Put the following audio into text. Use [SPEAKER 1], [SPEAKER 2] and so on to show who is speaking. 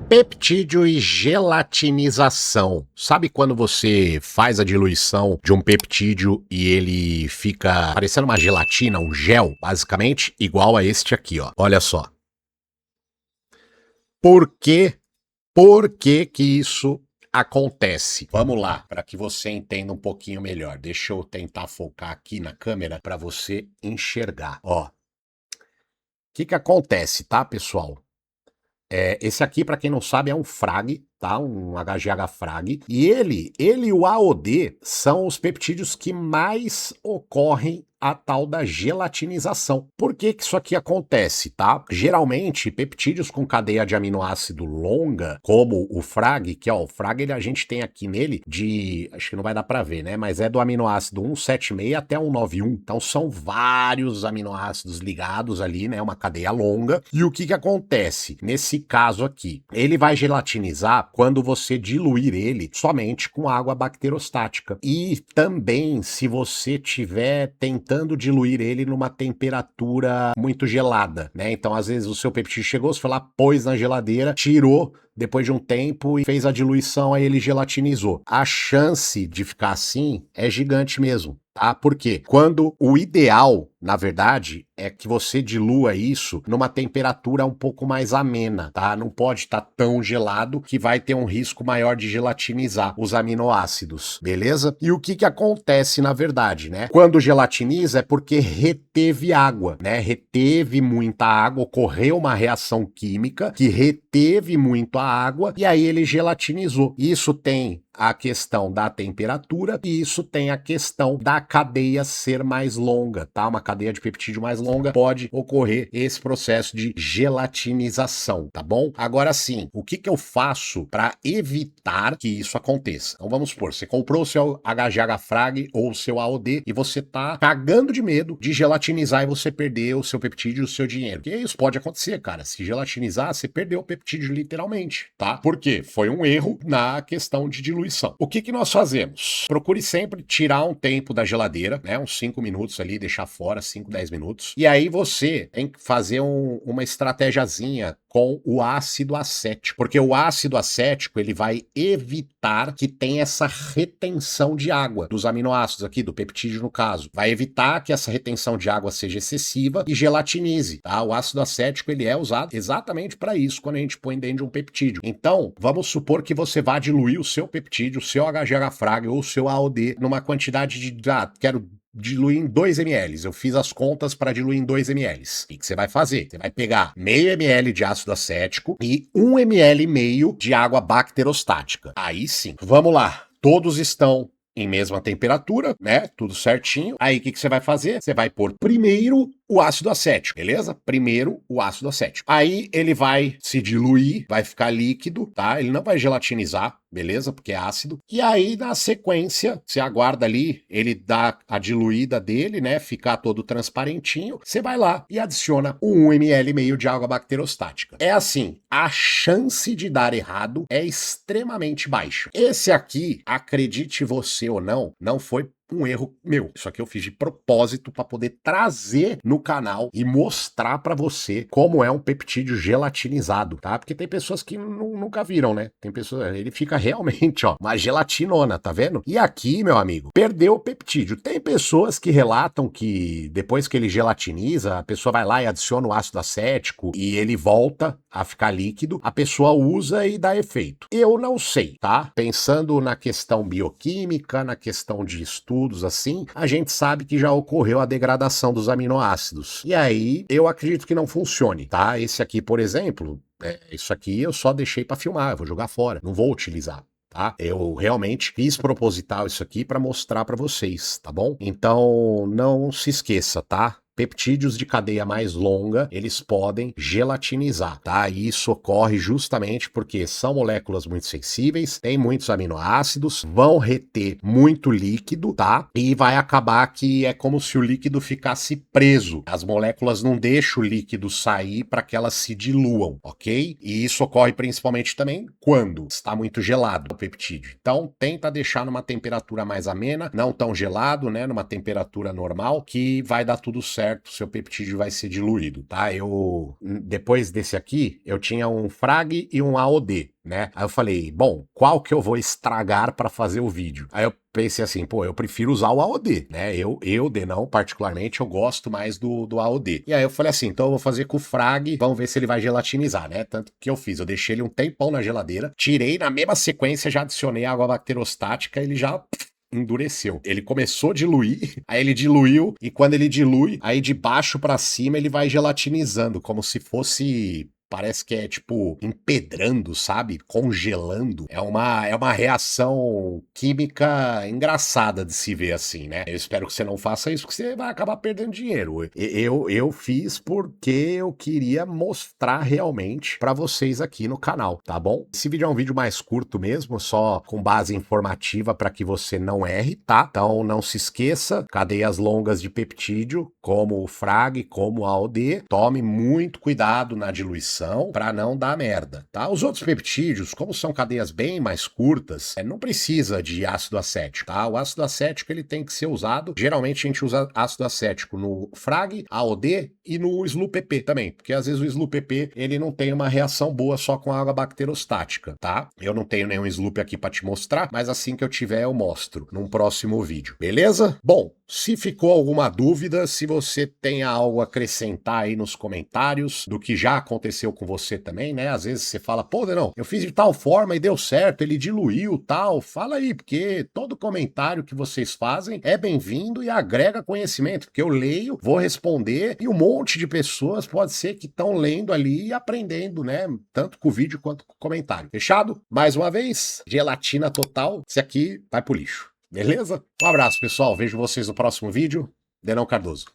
[SPEAKER 1] Peptídeo e gelatinização. Sabe quando você faz a diluição de um peptídeo e ele fica parecendo uma gelatina, um gel, basicamente igual a este aqui, ó. Olha só. Por quê? Por que que isso acontece? Vamos lá, para que você entenda um pouquinho melhor. Deixa eu tentar focar aqui na câmera para você enxergar. Ó. O que acontece, tá, pessoal? Esse aqui, para quem não sabe, é um frag, tá? Um HGH frag. E ele e o AOD são os peptídeos que mais ocorrem a tal da gelatinização. Por que que isso aqui acontece, tá? Geralmente, peptídeos com cadeia de aminoácido longa, como o frag, que ó, o frag a gente tem aqui nele de, acho que não vai dar para ver, né? Mas é do aminoácido 176 até 191. Então são vários aminoácidos ligados ali, né? Uma cadeia longa. E o que que acontece? Nesse caso aqui, ele vai gelatinizar quando você diluir ele somente com água bacterostática. E também se você tiver tentando diluir ele numa temperatura muito gelada, né? Então, às vezes, o seu peptídeo chegou, você foi lá, pôs na geladeira, tirou depois de um tempo e fez a diluição, aí ele gelatinizou. A chance de ficar assim é gigante mesmo. Tá? Por quê? Quando o ideal, na verdade, é que você dilua isso numa temperatura um pouco mais amena, tá? Não pode estar tão gelado que vai ter um risco maior de gelatinizar os aminoácidos, beleza? E o que que acontece na verdade, né? Quando gelatiniza é porque reteve água, né? Reteve muita água, ocorreu uma reação química que reteve muito a água e aí ele gelatinizou. Isso tem a questão da temperatura e isso tem a questão da cadeia ser mais longa, tá? Uma cadeia de peptídeo mais longa pode ocorrer esse processo de gelatinização, tá bom? Agora sim, o que que eu faço para evitar que isso aconteça? Então vamos supor, você comprou o seu HGH Frag ou o seu AOD e você tá cagando de medo de gelatinizar e você perder o seu peptídeo e o seu dinheiro. Que isso pode acontecer, cara. Se gelatinizar, você perdeu o peptídeo literalmente, tá? Por quê? Foi um erro na questão de diluição. O que que nós fazemos? Procure sempre tirar um tempo da geladeira, né? Uns 5 minutos ali, deixar fora 5, 10 minutos. E aí você tem que fazer uma estratégiazinha com o ácido acético, porque o ácido acético ele vai evitar que tenha essa retenção de água dos aminoácidos aqui, do peptídeo no caso. Vai evitar que essa retenção de água seja excessiva e gelatinize, tá? O ácido acético ele é usado exatamente para isso quando a gente põe dentro de um peptídeo. Então, vamos supor que você vá diluir o seu peptídeo, o seu HGH Frag ou o seu AOD numa quantidade de, quero diluir em 2 ml. Eu fiz as contas para diluir em 2 ml. O que você vai fazer? Você vai pegar meio ml de ácido acético e 1 ml e meio de água bacterostática. Aí sim. Vamos lá. Todos estão em mesma temperatura, né? Tudo certinho. Aí o que você vai fazer? Você vai pôr primeiro o ácido acético, beleza? Primeiro o ácido acético. Aí ele vai se diluir, vai ficar líquido, tá? Ele não vai gelatinizar, beleza? Porque é ácido. E aí na sequência, você aguarda ali, ele dá a diluída dele, né? Ficar todo transparentinho. Você vai lá e adiciona 1 ml e meio de água bacterostática. É assim, a chance de dar errado é extremamente baixa. Esse aqui, acredite você ou não, não foi um erro meu. Isso aqui eu fiz de propósito para poder trazer no canal e mostrar para você como é um peptídeo gelatinizado, tá? Porque tem pessoas que nunca viram, né? Tem pessoas, ele fica realmente, ó, uma gelatinona, tá vendo? E aqui, meu amigo, perdeu o peptídeo. Tem pessoas que relatam que depois que ele gelatiniza, a pessoa vai lá e adiciona o ácido acético e ele volta a ficar líquido, a pessoa usa e dá efeito. Eu não sei, tá? Pensando na questão bioquímica, na questão de estudos assim, a gente sabe que já ocorreu a degradação dos aminoácidos. E aí, eu acredito que não funcione, tá? Esse aqui, por exemplo, isso aqui eu só deixei para filmar, eu vou jogar fora, não vou utilizar. Tá? Eu realmente fiz proposital isso aqui para mostrar para vocês, tá bom? Então, não se esqueça, tá? Peptídeos de cadeia mais longa, eles podem gelatinizar, tá? E isso ocorre justamente porque são moléculas muito sensíveis, tem muitos aminoácidos, vão reter muito líquido, tá? E vai acabar que é como se o líquido ficasse preso. As moléculas não deixam o líquido sair para que elas se diluam, ok? E isso ocorre principalmente também quando está muito gelado o peptídeo. Então, tenta deixar numa temperatura mais amena, não tão gelado, né? Numa temperatura normal, que vai dar tudo certo certo, seu peptídeo vai ser diluído, tá? Depois desse aqui, eu tinha um frag e um AOD, né? Aí eu falei, bom, qual que eu vou estragar para fazer o vídeo? Aí eu pensei assim, pô, eu prefiro usar o AOD, né? Denão, particularmente, eu gosto mais do AOD. E aí eu falei assim, então eu vou fazer com o frag, vamos ver se ele vai gelatinizar, né? Tanto que eu fiz, eu deixei ele um tempão na geladeira, tirei na mesma sequência, já adicionei água bacterostática, ele já endureceu. Ele começou a diluir, aí ele diluiu, e quando ele dilui, aí de baixo pra cima ele vai gelatinizando, como se fosse... Parece que é tipo empedrando, sabe? Congelando. É uma reação química engraçada de se ver assim, né? Eu espero que você não faça isso, porque você vai acabar perdendo dinheiro. Eu fiz porque eu queria mostrar realmente pra vocês aqui no canal, tá bom? Esse vídeo é um vídeo mais curto mesmo, só com base informativa para que você não erre, tá? Então não se esqueça, cadeias longas de peptídeo, como o frag, como o AOD, tome muito cuidado na diluição para não dar merda, tá? Os outros peptídeos, como são cadeias bem mais curtas, não precisa de ácido acético, tá? O ácido acético ele tem que ser usado, geralmente a gente usa ácido acético no frag, AOD e no SLU-PP também, porque às vezes o SLU-PP ele não tem uma reação boa só com água bacterostática, tá? Eu não tenho nenhum SLUP aqui para te mostrar, mas assim que eu tiver eu mostro num próximo vídeo, beleza? Bom, se ficou alguma dúvida, se você tem algo a acrescentar aí nos comentários do que já aconteceu com você também, né? Às vezes você fala, pô, não, eu fiz de tal forma e deu certo, ele diluiu tal. Fala aí, porque todo comentário que vocês fazem é bem-vindo e agrega conhecimento, porque eu leio, vou responder e um monte de pessoas pode ser que estão lendo ali e aprendendo, né? Tanto com o vídeo quanto com o comentário. Fechado? Mais uma vez, gelatina total, esse aqui vai pro lixo. Beleza? Um abraço, pessoal. Vejo vocês no próximo vídeo. Denão Cardoso.